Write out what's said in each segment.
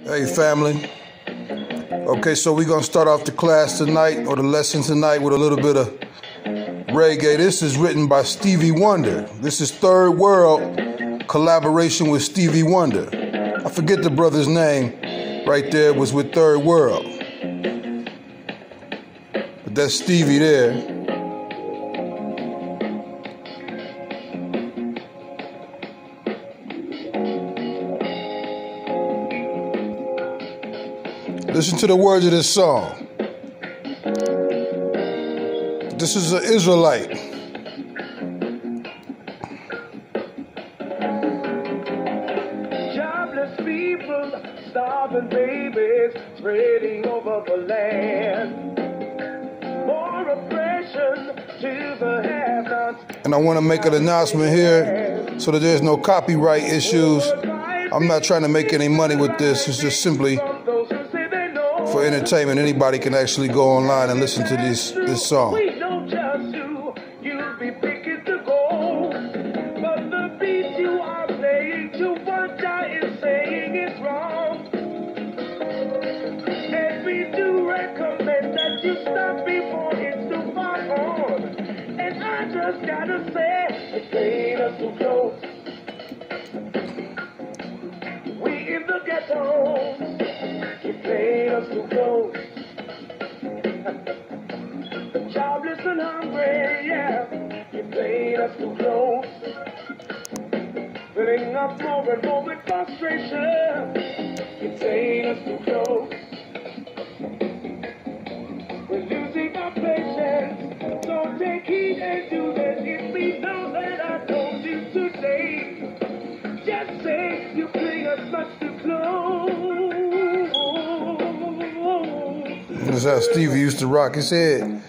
Hey family. Okay, so we're gonna start off the class tonight, or the lesson tonight, with a little bit of reggae. This is written by Stevie Wonder. This is Third World collaboration with Stevie Wonder. I forget the brother's name. Right there was with Third World. But that's Stevie there. Listen to the words of this song. This is an Israelite. Jobless people, starving babies, spreading over the land. More oppression to the have-nots. And I want to make an announcement here so that there's no copyright issues. I'm not trying to make any money with this. It's just simply for entertainment. Anybody can actually go online and listen to this song. We don't just you'll be picking to go, but the beat you are playing to what I is saying is wrong. And we do recommend that you stop before it's too far on. And I just gotta say, it's playing us too close. We in the ghetto. Playing us too close. Jobless and hungry, yeah. You played us too close. Filling up more and more with frustration. You played us too close. We're losing our patience. Don't take heed and do this. If we know that I told you today, just say you play us much too close. This is how Stevie used to rock his head.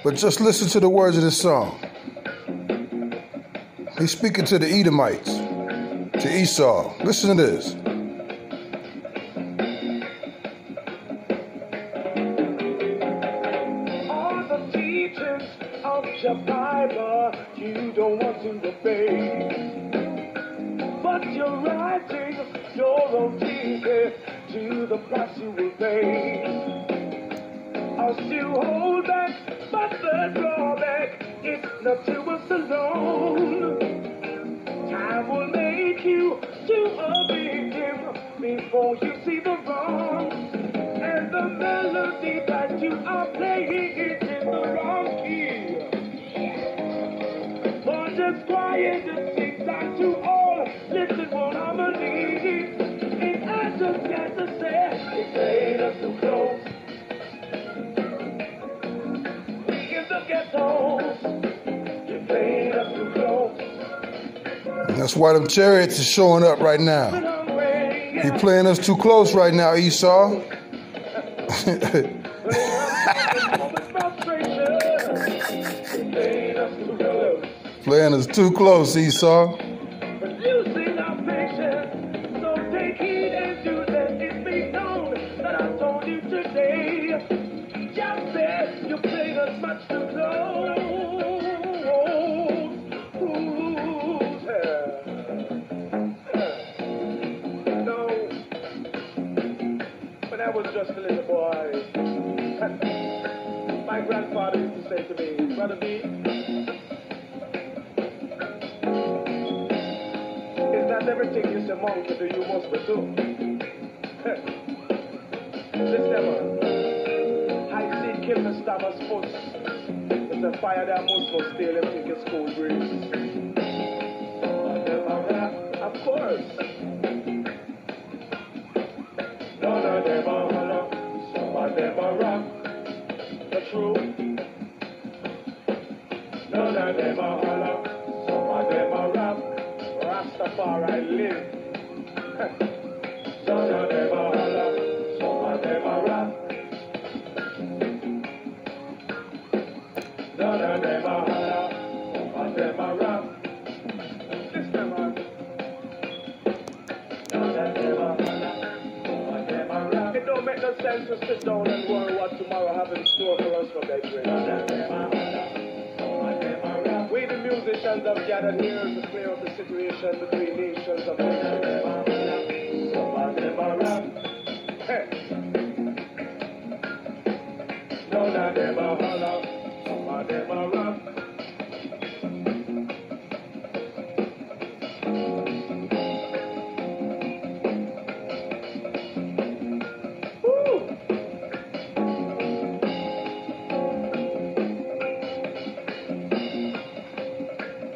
But just listen to the words of this song. He's speaking to the Edomites, to Esau. Listen to this. All the teachings of your Bible you don't want to obey, but you're writing your own thesis to the price you will pay. I'll still hold back, but the drawback is not to us alone. Time will make you to a victim before you see the wrong. And the melody that you are playing is in the wrong key. But just quiet and sing that to all. Listen for harmony. And I just got to say, it played us too close. That's why them chariots are showing up right now. He playing us too close right now, Esau. Playing us too close, Esau. I was just a little boy. My grandfather used to say to me, Brother B, it's not everything you say monk to do, you must do. Listen, I see kill the stammer's foot. It's a fire that must steal and take his cool breeze. Of course. None of them are hollow, some of them are rock. The truth. None of them are hollow, some of them are rock. Rastafari live. None of them are hollow, some of them are rock. None of them are hollow, some of them are rock. Listen, man. None of them are hollow. It don't make no sense to sit down and worry what tomorrow have in store for us from that way. We the musicians have gathered here to clear up the situation between nations of nations.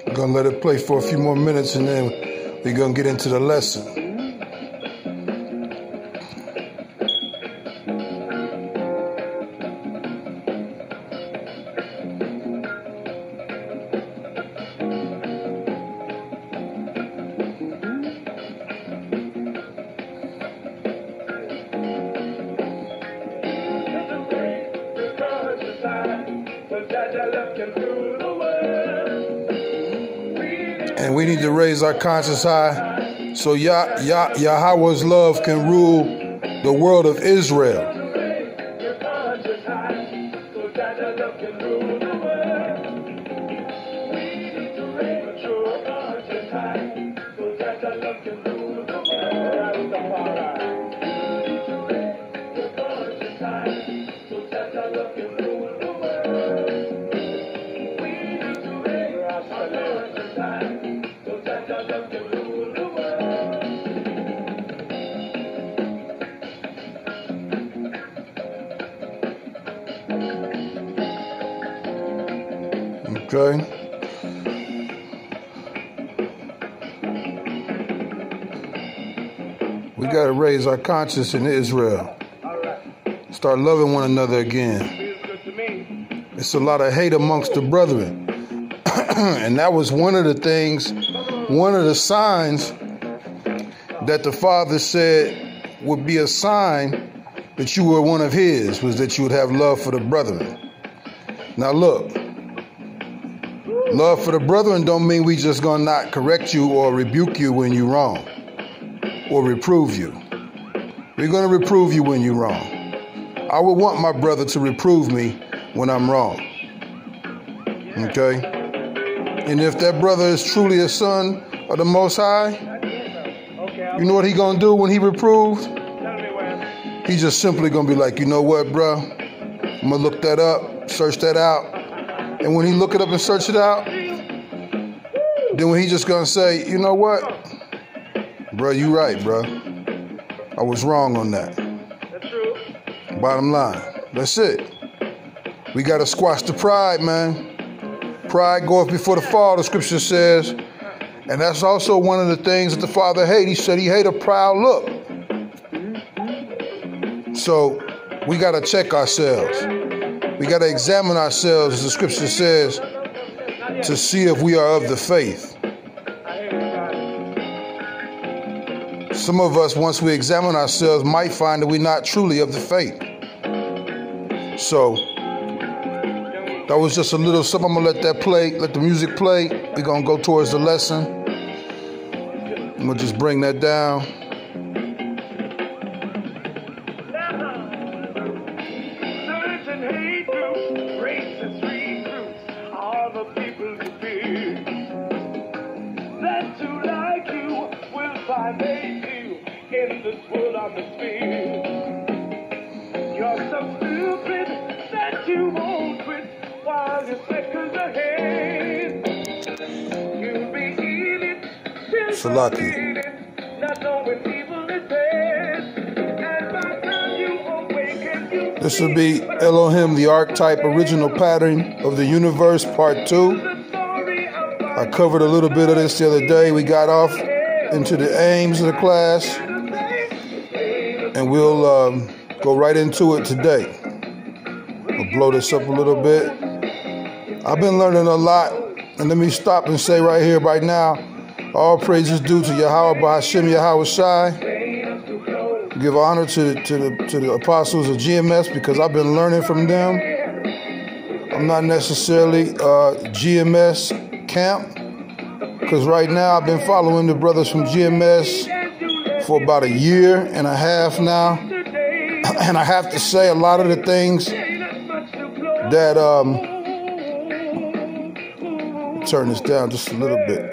We're going to let it play for a few more minutes and then we're going to get into the lesson. And we need to raise our conscience high so Yahweh's love can rule the world of Israel. Okay. We got to raise our conscience in Israel. Start loving one another again. It's a lot of hate amongst the brethren. And that was one of the things, one of the signs that the Father said would be a sign that you were one of his, was that you would have love for the brethren. Now look. Love for the brethren don't mean we just gonna not correct you or rebuke you when you're wrong or reprove you. We're gonna reprove you when you're wrong. I would want my brother to reprove me when I'm wrong. Okay? And if that brother is truly a son of the Most High, you know what he gonna do when he reproved? He's just simply gonna be like, you know what, bro? I'm gonna look that up, search that out. And when he look it up and search it out, then when he just gonna say, you know what? Bro, you right, bro. I was wrong on that. That's true. Bottom line. That's it. We gotta squash the pride, man. Pride goeth before the fall, the scripture says. And that's also one of the things that the Father hated. He said he hated a proud look. So we gotta check ourselves. We got to examine ourselves, as the scripture says, to see if we are of the faith. Some of us, once we examine ourselves, might find that we're not truly of the faith. So that was just a little something. I'm going to let that play, let the music play. We're going to go towards the lesson. I'm going to just bring that down. Salaki. This will be Elohim, the Archetype, original pattern of the universe, part 2. I covered a little bit of this the other day. We got off into the aims of the class, and we'll go right into it today. I'll blow this up a little bit. I've been learning a lot, and let me stop and say right here, right now, all praises due to Yahweh B'Hashem Yahweh Shai. Give honor to the apostles of GMS because I've been learning from them. I'm not necessarily GMS camp because right now I've been following the brothers from GMS for about a year and a half now. And I have to say a lot of the things that turn this down just a little bit.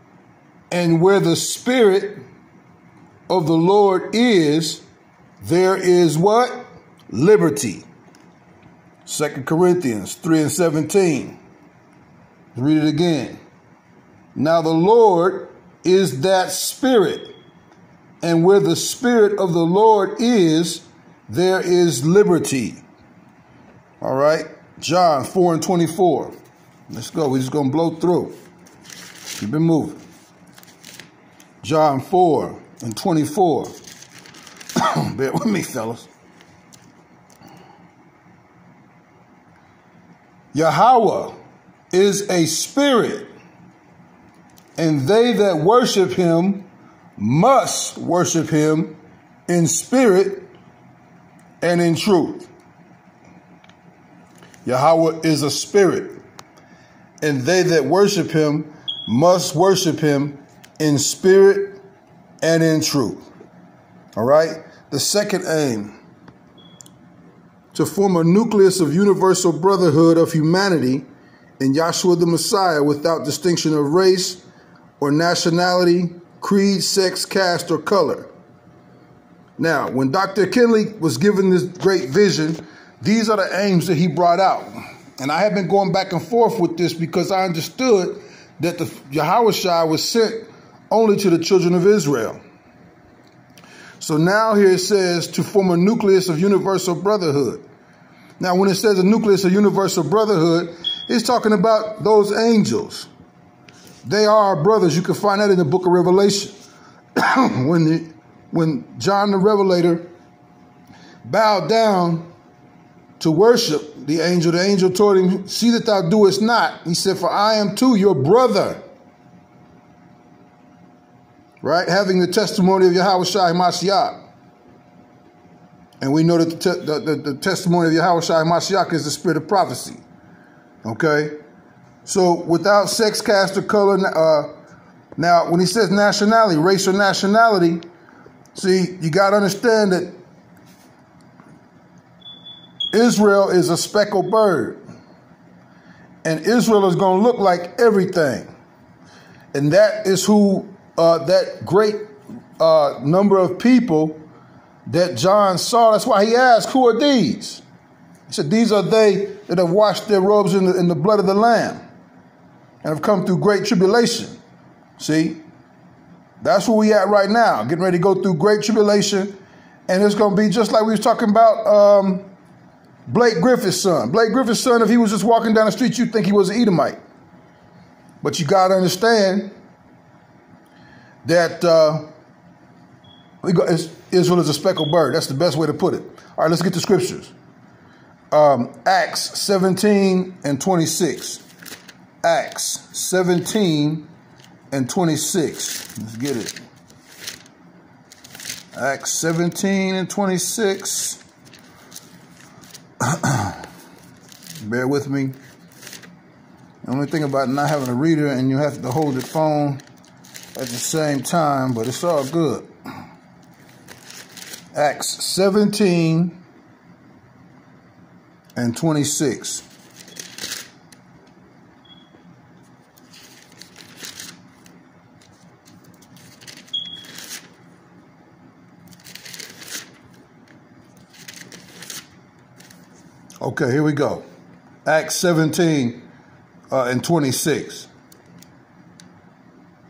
And where the Spirit of the Lord is, there is what? Liberty. 2 Corinthians 3:17. Read it again. Now the Lord is that Spirit, and where the Spirit of the Lord is, there is liberty. All right. John 4:24. Let's go. We're just going to blow through. Keep it moving. John 4:24. Bear with me, fellas. Yahweh is a spirit, and they that worship him must worship him in spirit and in truth. Yahweh is a spirit, and they that worship him must worship him in spirit and in truth. All right? The second aim, to form a nucleus of universal brotherhood of humanity in Yahshua the Messiah without distinction of race or nationality, creed, sex, caste, or color. Now, when Dr. Kinley was given this great vision, these are the aims that he brought out. And I have been going back and forth with this because I understood that the YHWH was sent only to the children of Israel. So now here it says to form a nucleus of universal brotherhood. Now, when it says a nucleus of universal brotherhood, it's talking about those angels. They are our brothers. You can find that in the book of Revelation. When John the Revelator bowed down to worship the angel told him, see that thou doest not. He said, for I am too your brother. Right? Having the testimony of YHWH Mashiach. And we know that the testimony of YHWH Mashiach is the spirit of prophecy. Okay? So without sex, caste, or color. Now, when he says nationality, race or nationality, see, you got to understand that Israel is a speckled bird. And Israel is going to look like everything. And that is who that great number of people that John saw. That's why he asked, who are these? He said, these are they that have washed their robes in the blood of the Lamb and have come through great tribulation. See, that's where we at right now, getting ready to go through great tribulation. And it's going to be just like we was talking about Blake Griffith's son. Blake Griffith's son, if he was just walking down the street, you'd think he was an Edomite. But you got to understand that Israel is a speckled bird. That's the best way to put it. All right, let's get to scriptures. Acts 17:26. Acts 17:26. Let's get it. Acts 17:26. Bear with me. The only thing about not having a reader and you have to hold the phone at the same time, but it's all good. Acts 17:26. Okay, here we go. Acts 17:26.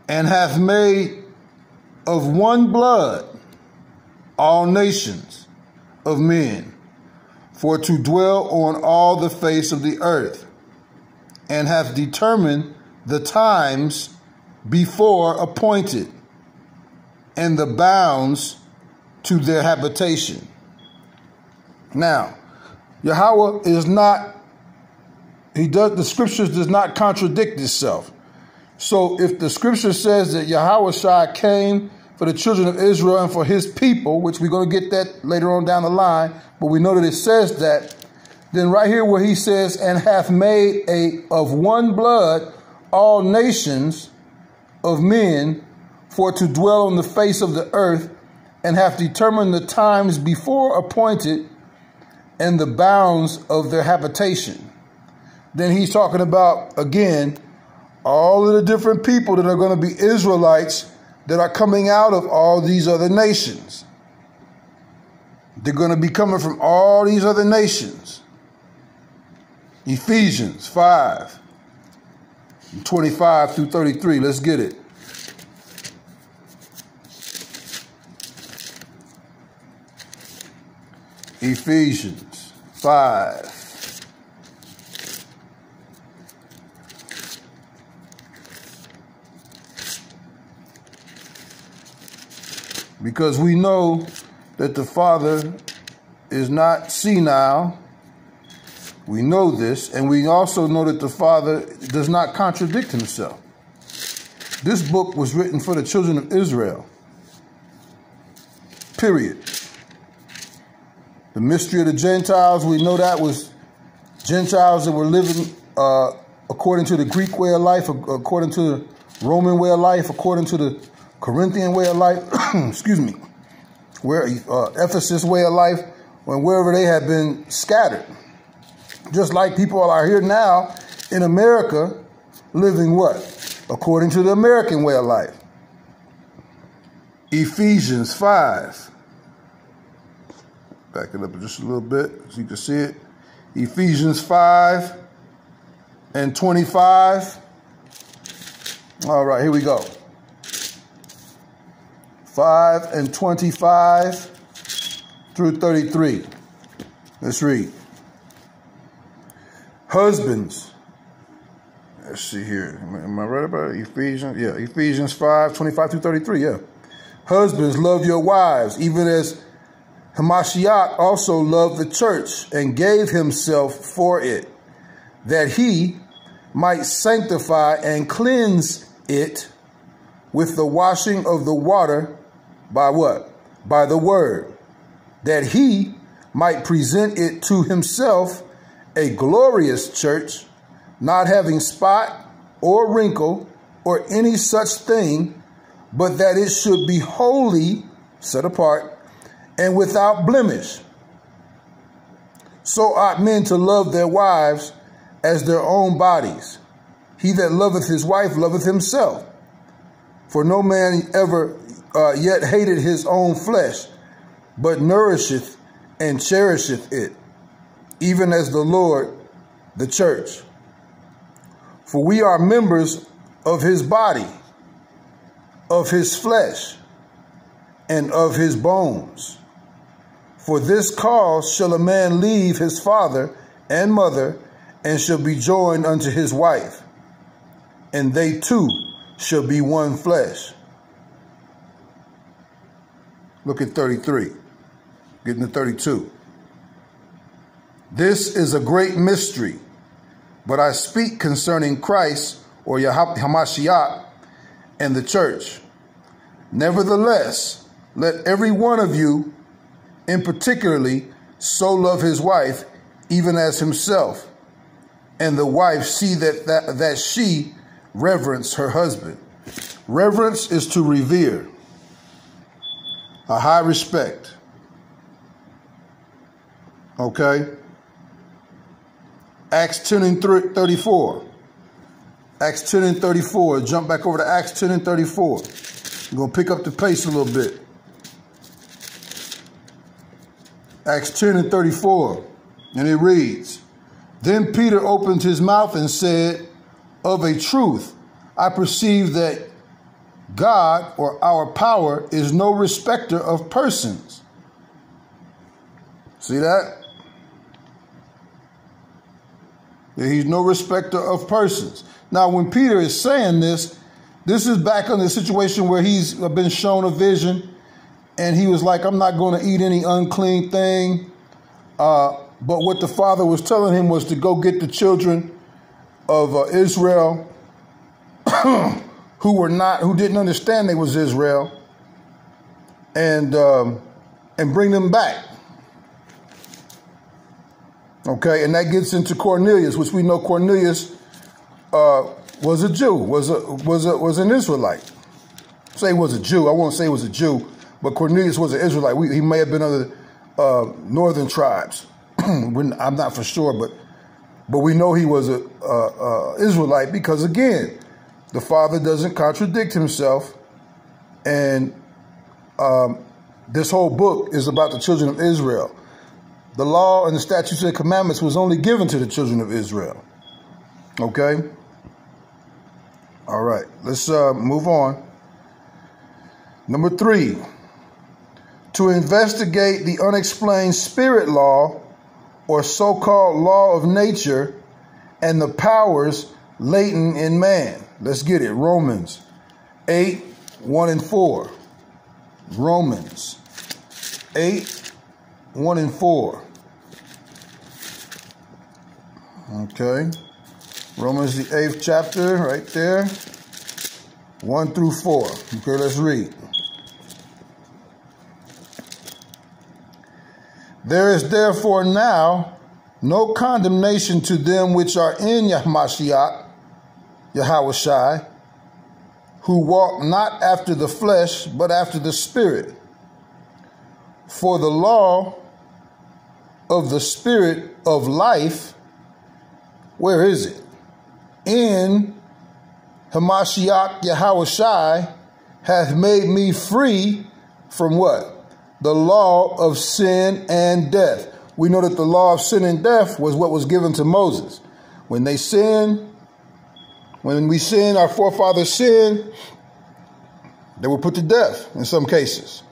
And hath made of one blood all nations of men, for to dwell on all the face of the earth, and hath determined the times before appointed, and the bounds to their habitation. Now, Yahweh is not, the scriptures does not contradict itself. So if the scripture says that YHWH came for the children of Israel and for his people, which we're going to get that later on down the line, but we know that it says that, then right here where he says, and hath made of one blood all nations of men for to dwell on the face of the earth, and hath determined the times before appointed and the bounds of their habitation. Then he's talking about, again, all of the different people that are going to be Israelites that are coming out of all these other nations. They're going to be coming from all these other nations. Ephesians 5, 25 through 33. Let's get it. Ephesians 5. Because we know that the Father is not senile. We know this, and we also know that the Father does not contradict himself. This book was written for the children of Israel. Period. The mystery of the Gentiles, we know that was Gentiles that were living according to the Greek way of life, according to the Roman way of life, according to the Corinthian way of life, excuse me, where Ephesus way of life, when wherever they have been scattered. Just like people are here now in America living what? According to the American way of life. Ephesians 5. Back it up just a little bit so you can see it. Ephesians 5 and 25. All right, here we go. 5 and 25 through 33. Let's read. Husbands. Let's see here. Am I right about it? Ephesians? Yeah, Ephesians 5, 25 through 33, yeah. Husbands, love your wives, even as Hamashiach also loved the church and gave himself for it, that he might sanctify and cleanse it with the washing of the water by what? By the word, that he might present it to himself a glorious church, not having spot or wrinkle or any such thing, but that it should be holy, set apart, and without blemish. So ought men to love their wives as their own bodies. He that loveth his wife loveth himself. For no man ever yet hated his own flesh, but nourisheth and cherisheth it, even as the Lord the church. For we are members of his body, of his flesh, and of his bones. For this cause shall a man leave his father and mother, and shall be joined unto his wife, and they two shall be one flesh. Look at 33. Getting to 32. This is a great mystery, but I speak concerning Christ, or Hamashiach, and the church. Nevertheless, let every one of you, in particularly, so love his wife, even as himself, and the wife see that she reverence her husband. Reverence is to revere, a high respect. Okay? Acts 10 and 34. Acts 10 and 34. Jump back over to Acts 10 and 34. We're going to pick up the pace a little bit. Acts 10 and 34. And it reads, Then Peter opened his mouth and said, Of a truth, I perceive that God, or our power, is no respecter of persons. See that? He's no respecter of persons. Now, when Peter is saying this is back on the situation where he's been shown a vision, and he was like, I'm not going to eat any unclean thing. But what the Father was telling him was to go get the children of Israel who didn't understand they was Israel, and bring them back. Okay, and that gets into Cornelius, which we know Cornelius was a Jew, was an Israelite. Say he was a Jew. I won't say he was a Jew, but Cornelius was an Israelite. He may have been of the northern tribes. I'm not for sure, but we know he was a Israelite because, again, The Father doesn't contradict himself. And this whole book is about the children of Israel. The law and the statutes and commandments was only given to the children of Israel. Okay? All right, let's move on. Number 3, to investigate the unexplained spirit law or so-called law of nature and the powers latent in man. Let's get it. Romans 8, 1 and 4. Romans 8, 1 and 4. Okay. Romans the 8th chapter, right there. 1 through 4. Okay, let's read. There is therefore now no condemnation to them which are in YHWH, who walk not after the flesh, but after the Spirit. For the law of the Spirit of life, where is it? In Hamashiach Yahushai hath made me free from what? The law of sin and death. We know that the law of sin and death was what was given to Moses. When they sinned, when we sinned, our forefathers sinned, they were put to death in some cases.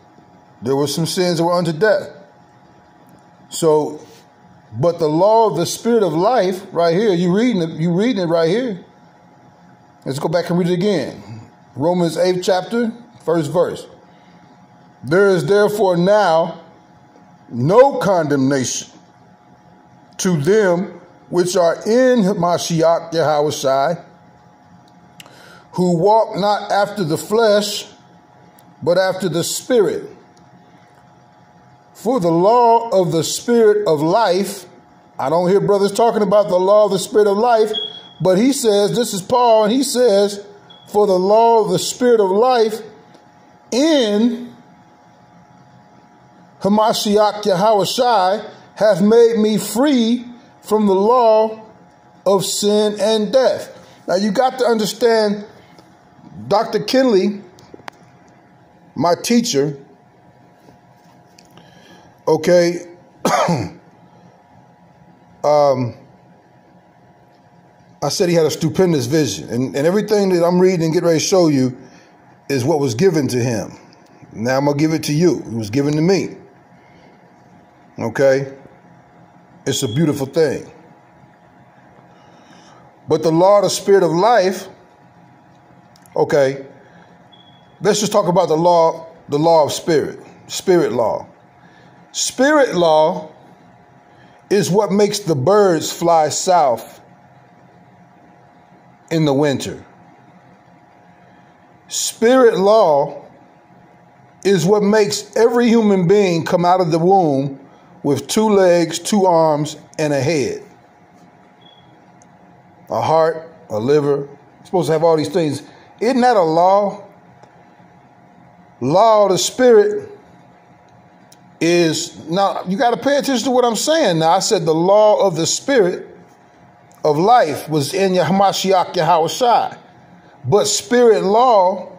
There were some sins that were unto death. So, but the law of the Spirit of life, right here, you reading it right here. Let's go back and read it again. Romans 8th chapter, first verse. There is therefore now no condemnation to them which are in Mashiach Yahushai, who walk not after the flesh, but after the Spirit. For the law of the Spirit of life, I don't hear brothers talking about the law of the Spirit of life, but he says, this is Paul, and he says, for the law of the Spirit of life in Hamashiach Yahushai hath made me free from the law of sin and death. Now you got to understand, Dr. Kinley, my teacher, okay, I said he had a stupendous vision, and everything that I'm reading and getting ready to show you is what was given to him. Now I'm going to give it to you. It was given to me. Okay? It's a beautiful thing. But the law of the Spirit of life, okay, let's just talk about the law of spirit law. Spirit law is what makes the birds fly south in the winter. Spirit law is what makes every human being come out of the womb with 2 legs, 2 arms, and a head. A heart, a liver. You're supposed to have all these things. Isn't that a law? Law of the Spirit is, now you got to pay attention to what I'm saying. Now I said the law of the Spirit of life was in Hamashiach Yahushai. But spirit law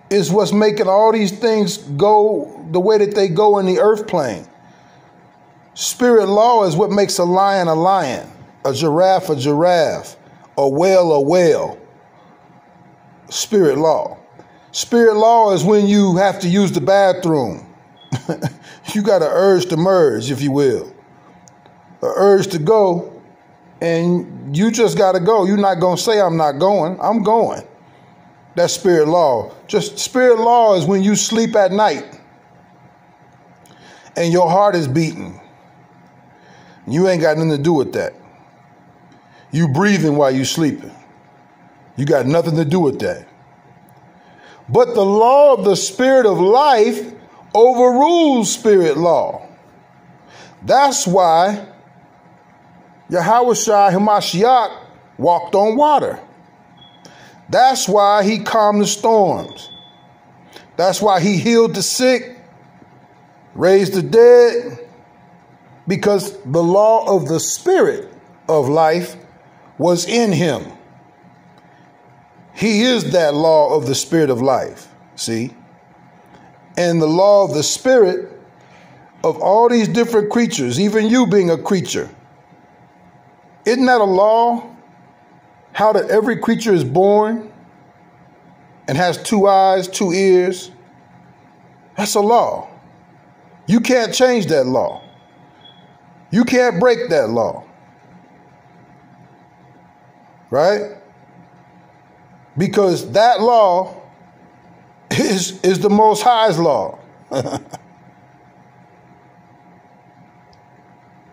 is what's making all these things go the way that they go in the earth plane. Spirit law is what makes a lion, a giraffe, a whale. Spirit law. Spirit law is when you have to use the bathroom. You got an urge to merge, if you will. An urge to go, and you just got to go. You're not going to say, I'm not going. I'm going. That's spirit law. Just spirit law is when you sleep at night and your heart is beating. You ain't got nothing to do with that. You breathing while you sleeping. You got nothing to do with that. But the law of the Spirit of life overrules spirit law. That's why Yahushua Hamashiach walked on water. That's why he calmed the storms. That's why he healed the sick, raised the dead, because the law of the Spirit of life was in him. He is that law of the spirit of life. See? And the law of the spirit of all these different creatures, even you being a creature. Isn't that a law? How that every creature is born and has 2 eyes, 2 ears. That's a law. You can't change that law. You can't break that law. Right? Because that law is the Most High's law.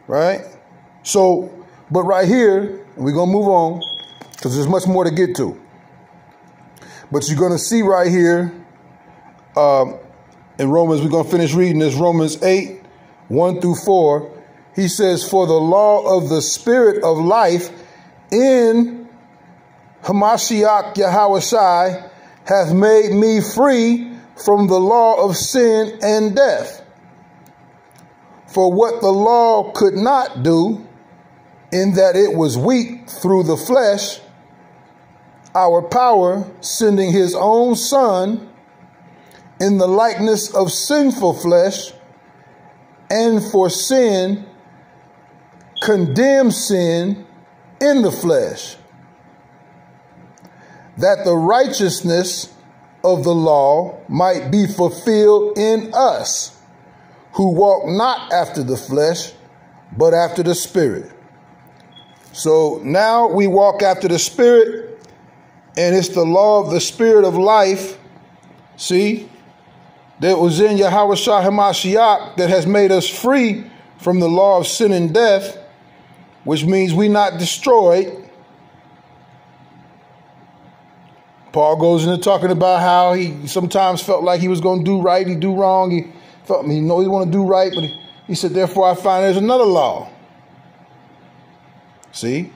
Right? So, but right here, we're going to move on because there's much more to get to. But you're going to see right here in Romans, we're going to finish reading this, Romans 8, 1 through 4. He says, for the law of the spirit of life in Hamashiach YHWH hath made me free from the law of sin and death. For what the law could not do, in that it was weak through the flesh, our power, sending his own Son in the likeness of sinful flesh, and for sin, condemned sin in the flesh, that the righteousness of the law might be fulfilled in us, who walk not after the flesh, but after the Spirit. So now we walk after the Spirit, and it's the law of the Spirit of life, see, that was in YHWH HaMashiach that has made us free from the law of sin and death, which means we're not destroyed. Paul goes into talking about how he sometimes felt like he was going to do right, he do wrong. He felt he know he want to do right, but he said, therefore I find there's another law. See?